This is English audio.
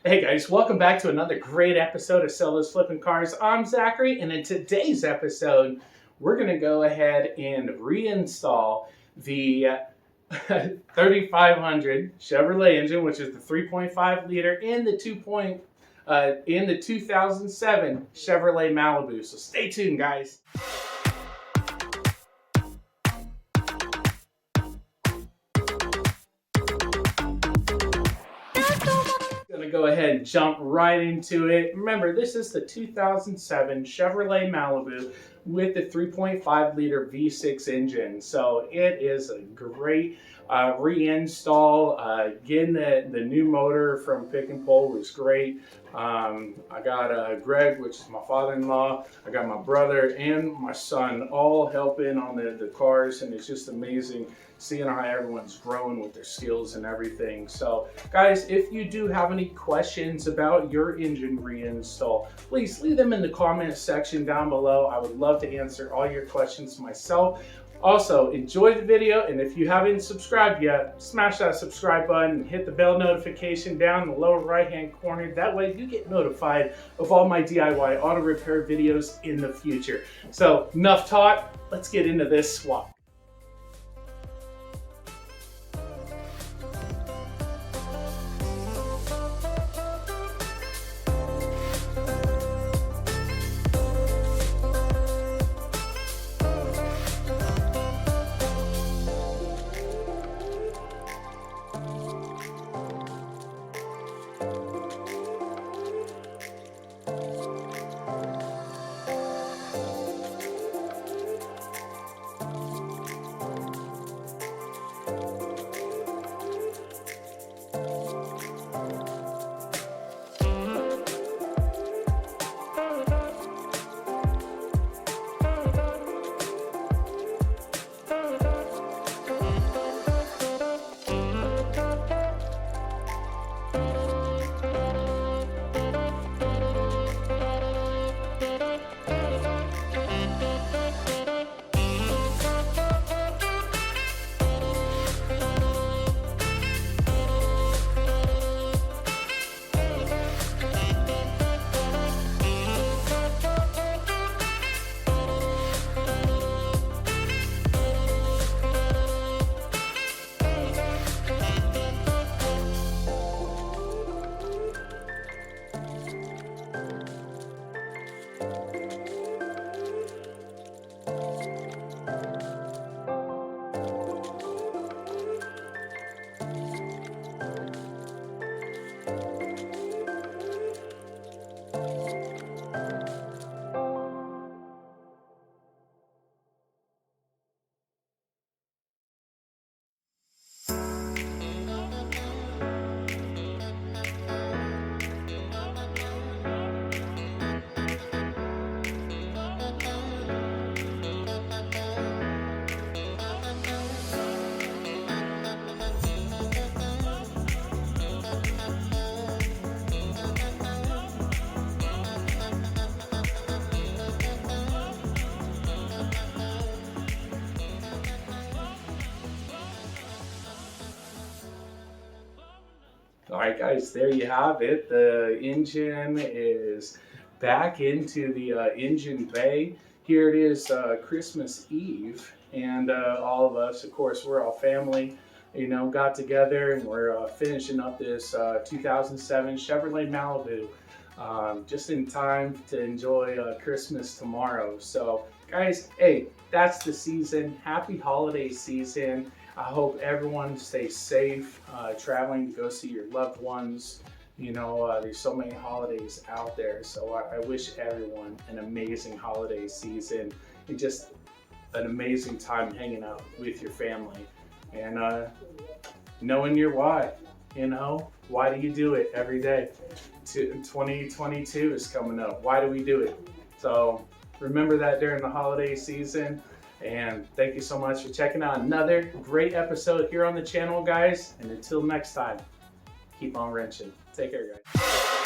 Hey guys, welcome back to another great episode of Sell Those Flipping Cars. I'm Zachary, and in today's episode, we're going to go ahead and reinstall the 3500 Chevrolet engine, which is the 3.5 liter in the 2007 Chevrolet Malibu. So stay tuned, guys. Gonna go ahead and jump right into it. Remember, this is the 2007 Chevrolet Malibu with the 3.5 liter V6 engine. So it is a great reinstall. Getting the new motor from Pick and Pull was great. I got Greg, which is my father-in-law. I got my brother and my son all helping on the cars, and it's just amazing seeing how everyone's growing with their skills and everything. So guys, if you do have any questions about your engine reinstall, please leave them in the comments section down below. I would love to answer all your questions myself. Also, enjoy the video, and if you haven't subscribed yet, smash that subscribe button and hit the bell notification down in the lower right hand corner. That way you get notified of all my DIY auto repair videos in the future. So enough talk, let's get into this swap. All right, guys, there you have it. The engine is back into the engine bay. Here it is Christmas Eve, and all of us, of course, we're all family, got together, and we're finishing up this 2007 Chevrolet Malibu just in time to enjoy Christmas tomorrow. So, guys, hey, that's the season. Happy holiday season. I hope everyone stays safe, traveling to go see your loved ones. There's so many holidays out there, so I wish everyone an amazing holiday season and just an amazing time hanging out with your family and knowing your why. Why do you do it every day? 2022 is coming up. Why do we do it? So remember that during the holiday season. And thank you so much for checking out another great episode here on the channel, guys. And until next time, keep on wrenching. Take care, guys.